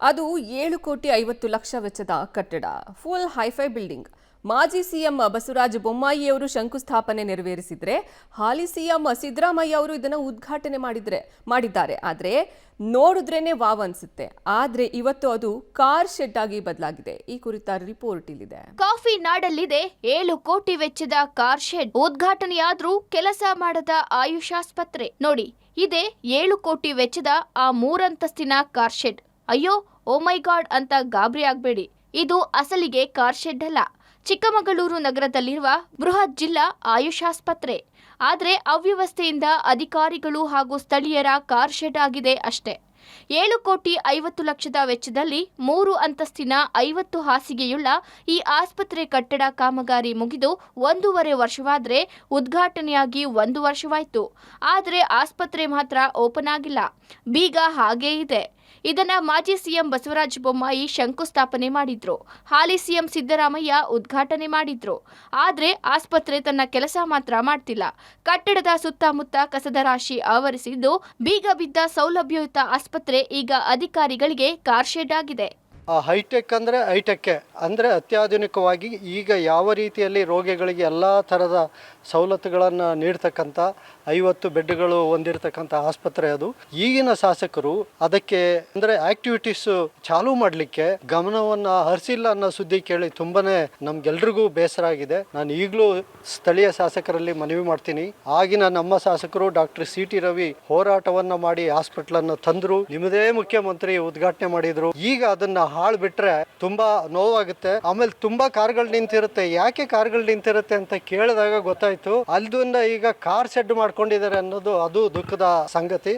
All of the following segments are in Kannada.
ಅದು 7,50,00,000 ವೆಚ್ಚದ ಕಟ್ಟಡ, ಫುಲ್ ಹೈಫೈ ಬಿಲ್ಡಿಂಗ್. ಮಾಜಿ ಸಿಎಂ ಬಸವರಾಜ ಬೊಮ್ಮಾಯಿ ಅವರು ಶಂಕುಸ್ಥಾಪನೆ ನೆರವೇರಿಸಿದ್ರೆ, ಹಾಲಿ ಸಿಎಂ ಸಿದ್ದರಾಮಯ್ಯ ಅವರು ಇದನ್ನು ಉದ್ಘಾಟನೆ ಮಾಡಿದ್ದಾರೆ. ಆದರೆ ನೋಡಿದ್ರೇನೆ ವಾವ್ ಅನ್ಸುತ್ತೆ. ಆದ್ರೆ ಇವತ್ತು ಅದು ಕಾರ್ ಶೆಡ್ ಆಗಿ ಬದಲಾಗಿದೆ. ಈ ಕುರಿತ ರಿಪೋರ್ಟ್ ಇಲ್ಲಿದೆ. ಕಾಫಿ ನಾಡಲ್ಲಿದೆ 7 ಕೋಟಿ ವೆಚ್ಚದ ಕಾರ್ ಶೆಡ್. ಉದ್ಘಾಟನೆಯಾದ್ರೂ ಕೆಲಸ ಮಾಡದ ಆಯುಷ್ ಆಸ್ಪತ್ರೆ. ನೋಡಿ, ಇದೇ 7 ಕೋಟಿ ವೆಚ್ಚದ ಆ 3 ಅಂತಸ್ತಿನ ಕಾರ್ ಶೆಡ್. ಅಯ್ಯೋ, ಓ ಮೈ ಗಾಡ್ ಅಂತ ಗಾಬರಿ ಆಗ್ಬೇಡಿ. ಇದು ಅಸಲಿಗೆ ಕಾರ್ ಶೆಡ್ ಅಲ್ಲ, ಚಿಕ್ಕಮಗಳೂರು ನಗರದಲ್ಲಿರುವ ಬೃಹತ್ ಜಿಲ್ಲಾ ಆಯುಷ್ ಆಸ್ಪತ್ರೆ. ಆದರೆ ಅವ್ಯವಸ್ಥೆಯಿಂದ ಅಧಿಕಾರಿಗಳು ಹಾಗೂ ಸ್ಥಳೀಯರ ಕಾರ್ ಶೆಡ್ ಆಗಿದೆ ಅಷ್ಟೇ. 7,50,00,000 ವೆಚ್ಚದಲ್ಲಿ 3 ಅಂತಸ್ತಿನ 50 ಹಾಸಿಗೆಯುಳ್ಳ ಈ ಆಸ್ಪತ್ರೆ ಕಟ್ಟಡ ಕಾಮಗಾರಿ ಮುಗಿದು 1.5 ವರ್ಷವಾದರೆ ಉದ್ಘಾಟನೆಯಾಗಿ 1 ವರ್ಷವಾಯಿತು. ಆದರೆ ಆಸ್ಪತ್ರೆ ಮಾತ್ರ ಓಪನ್ ಆಗಿಲ್ಲ, ಬೀಗ ಹಾಗೇ ಇದೆ. ಇದನ್ನ ಮಾಜಿ ಸಿಎಂ ಬಸವರಾಜ ಬೊಮ್ಮಾಯಿ ಶಂಕುಸ್ಥಾಪನೆ ಮಾಡಿದ್ರು. ಹಾಲಿ ಸಿಎಂ ಸಿದ್ದರಾಮಯ್ಯ ಉದ್ಘಾಟನೆ ಮಾಡಿದ್ರು. ಆದ್ರೆ ಆಸ್ಪತ್ರೆ ತನ್ನ ಕೆಲಸ ಮಾತ್ರ ಮಾಡ್ತಿಲ್ಲ. ಕಟ್ಟಡದ ಸುತ್ತಮುತ್ತ ಕಸದ ರಾಶಿ ಆವರಿಸಿದ್ದು, ಬೀಗ ಬಿದ್ದ ಸೌಲಭ್ಯಯುತ ಆಸ್ಪತ್ರೆ ಈಗ ಅಧಿಕಾರಿಗಳಿಗೆ ಕಾರ್ ಶೆಡ್ ಆಗಿದೆ. ಹೈಟೆಕ್ ಅಂದರೆ ಹೈಟೆಕ್ಕೆ ಅಂದರೆ ಅತ್ಯಾಧುನಿಕವಾಗಿ ಈಗ ಯಾವ ರೀತಿಯಲ್ಲಿ ರೋಗಿಗಳಿಗೆ ಎಲ್ಲ ಥರದ ಸವಲತ್ತುಗಳನ್ನು ನೀಡ್ತಕ್ಕಂಥ 50 ಬೆಡ್ಗಳು ಹೊಂದಿರತಕ್ಕಂಥ ಆಸ್ಪತ್ರೆ ಅದು. ಈಗಿನ ಶಾಸಕರು ಅದಕ್ಕೆ ಅಂದರೆ ಆಕ್ಟಿವಿಟೀಸು ಚಾಲೂ ಮಾಡಲಿಕ್ಕೆ ಗಮನವನ್ನು ಹರಿಸಿಲ್ಲ ಅನ್ನೋ ಸುದ್ದಿ ಕೇಳಿ ತುಂಬಾನೇ ನಮ್ಗೆಲ್ರಿಗೂ ಬೇಸರ ಆಗಿದೆ. ನಾನು ಈಗಲೂ ಸ್ಥಳೀಯ ಶಾಸಕರಲ್ಲಿ ಮನವಿ ಮಾಡ್ತೀನಿ, ಆಗಿನ ನಮ್ಮ ಶಾಸಕರು ಡಾಕ್ಟರ್ ಸಿ ಟಿ ರವಿ ಹೋರಾಟವನ್ನು ಮಾಡಿ ಹಾಸ್ಪಿಟ್ಲನ್ನು ತಂದರು, ನಿಮ್ಮದೇ ಮುಖ್ಯಮಂತ್ರಿ ಉದ್ಘಾಟನೆ ಮಾಡಿದ್ರು. ಈಗ ಅದನ್ನ ಹಾಳು ಬಿಟ್ರೆ ತುಂಬಾ ನೋವಾಗುತ್ತೆ. ಆಮೇಲೆ ತುಂಬಾ ಕಾರ್ಗಳು ನಿಂತಿರುತ್ತೆ. ಯಾಕೆ ಕಾರ್ಗಳು ನಿಂತಿರುತ್ತೆ ಅಂತ ಕೇಳಿದಾಗ ಗೊತ್ತಾಯ್ತು, ಅಲ್ದನ್ನ ಈಗ ಕಾರ್ ಶೆಡ್ ಮಾಡ್ಕೊಂಡಿದ್ದಾರೆ ಅನ್ನೋದು ಅದು ದುಃಖದ ಸಂಗತಿ.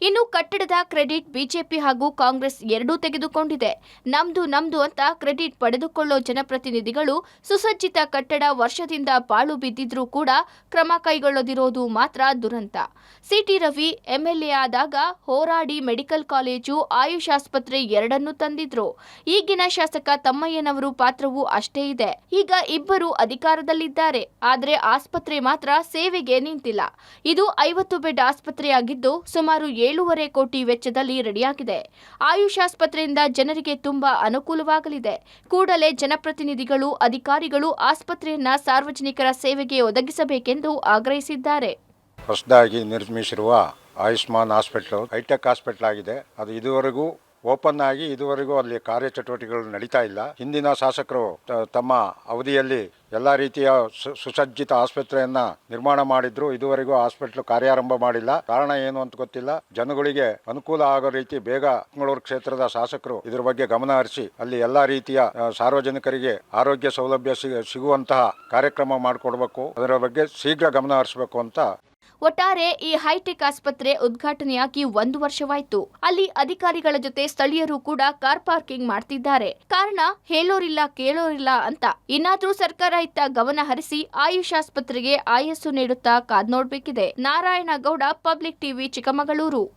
ಇನ್ನು ಕಟ್ಟಡದ ಕ್ರೆಡಿಟ್ ಬಿಜೆಪಿ ಹಾಗೂ ಕಾಂಗ್ರೆಸ್ ಎರಡೂ ತೆಗೆದುಕೊಂಡಿದೆ. ನಮ್ದು ಅಂತ ಕ್ರೆಡಿಟ್ ಪಡೆದುಕೊಳ್ಳೋ ಜನಪ್ರತಿನಿಧಿಗಳು ಸುಸಜ್ಜಿತ ಕಟ್ಟಡ ವರ್ಷದಿಂದ ಪಾಳು ಬಿದ್ದಿದ್ರೂ ಕೂಡ ಕ್ರಮ ಕೈಗೊಳ್ಳದಿರೋದು ಮಾತ್ರ ದುರಂತ. ಸಿಟಿ ರವಿ ಎಂಎಲ್ಎ ಆದಾಗ ಹೋರಾಡಿ ಮೆಡಿಕಲ್ ಕಾಲೇಜು, ಆಯುಷ್ ಆಸ್ಪತ್ರೆ ಎರಡನ್ನೂ ತಂದಿದ್ರು. ಈಗಿನ ಶಾಸಕ ತಮ್ಮಯ್ಯನವರು ಪಾತ್ರವೂ ಅಷ್ಟೇ ಇದೆ. ಈಗ ಇಬ್ಬರು ಅಧಿಕಾರದಲ್ಲಿದ್ದಾರೆ, ಆದ್ರೆ ಆಸ್ಪತ್ರೆ ಮಾತ್ರ ಸೇವೆಗೆ ನಿಂತಿಲ್ಲ. ಇದು 50 ಬೆಡ್ ಆಸ್ಪತ್ರೆಯಾಗಿದ್ದು ಸುಮಾರು 7.5 ಕೋಟಿ ವೆಚ್ಚದಲ್ಲಿ ರೆಡಿಯಾಗಿದೆ. ಆಯುಷ್ ಆಸ್ಪತ್ರೆಯಿಂದ ಜನರಿಗೆ ತುಂಬಾ ಅನುಕೂಲವಾಗಲಿದೆ. ಕೂಡಲೇ ಜನಪ್ರತಿನಿಧಿಗಳು, ಅಧಿಕಾರಿಗಳು ಆಸ್ಪತ್ರೆಯನ್ನ ಸಾರ್ವಜನಿಕರ ಸೇವೆಗೆ ಒದಗಿಸಬೇಕೆಂದು ಆಗ್ರಹಿಸಿದ್ದಾರೆ. ಹೊಸದಾಗಿ ನಿರ್ಮಿಸಿರುವ ಆಯುಷ್ಮಾನ್ ಹಾಸ್ಪಿಟಲ್ ಹೈಟೆಕ್ ಹಾಸ್ಪಿಟಲ್ ಆಗಿದೆ. ಅದು ಇದುವರೆಗೂ ಓಪನ್ ಆಗಿ ಇದುವರೆಗೂ ಅಲ್ಲಿ ಕಾರ್ಯಚಟುವಟಿಕೆಗಳು ನಡೀತಾ ಇಲ್ಲ. ಹಿಂದಿನ ಶಾಸಕರು ತಮ್ಮ ಅವಧಿಯಲ್ಲಿ ಎಲ್ಲ ರೀತಿಯ ಸುಸಜ್ಜಿತ ಆಸ್ಪತ್ರೆಯನ್ನ ನಿರ್ಮಾಣ ಮಾಡಿದ್ರು. ಇದುವರೆಗೂ ಹಾಸ್ಪಿಟಲ್ ಕಾರ್ಯಾರಂಭ ಮಾಡಿಲ್ಲ. ಕಾರಣ ಏನು ಅಂತ ಗೊತ್ತಿಲ್ಲ. ಜನಗಳಿಗೆ ಅನುಕೂಲ ಆಗೋ ರೀತಿ ಬೇಗ ಚಿಕ್ಕಮಗಳೂರು ಕ್ಷೇತ್ರದ ಶಾಸಕರು ಇದ್ರ ಬಗ್ಗೆ ಗಮನ ಹರಿಸಿ ಅಲ್ಲಿ ಎಲ್ಲಾ ರೀತಿಯ ಸಾರ್ವಜನಿಕರಿಗೆ ಆರೋಗ್ಯ ಸೌಲಭ್ಯ ಸಿಗುವಂತಹ ಕಾರ್ಯಕ್ರಮ ಮಾಡಿಕೊಡ್ಬೇಕು. ಅದರ ಬಗ್ಗೆ ಶೀಘ್ರ ಗಮನ ಹರಿಸಬೇಕು ಅಂತ. ಒಟ್ಟಾರೆ ಈ ಹೈಟೆಕ್ ಆಸ್ಪತ್ರೆ ಉದ್ಘಾಟನೆಯಾಗಿ 1 ವರ್ಷವಾಯಿತು. ಅಲ್ಲಿ ಅಧಿಕಾರಿಗಳ ಜೊತೆ ಸ್ಥಳೀಯರು ಕೂಡ ಕಾರ್ ಪಾರ್ಕಿಂಗ್ ಮಾಡ್ತಿದ್ದಾರೆ. ಕಾರಣ ಹೇಳೋರಿಲ್ಲ ಕೇಳೋರಿಲ್ಲ ಅಂತ. ಇನ್ನಾದ್ರೂ ಸರ್ಕಾರ ಇತ್ತ ಗಮನ ಹರಿಸಿ ಆಯುಷ್ ಆಸ್ಪತ್ರೆಗೆ ಆಯಸ್ಸು ನೀಡುತ್ತಾ ಕಾದ್ ನೋಡ್ಬೇಕಿದೆ. Narayanagowda, public TV, Chikkamagaluru.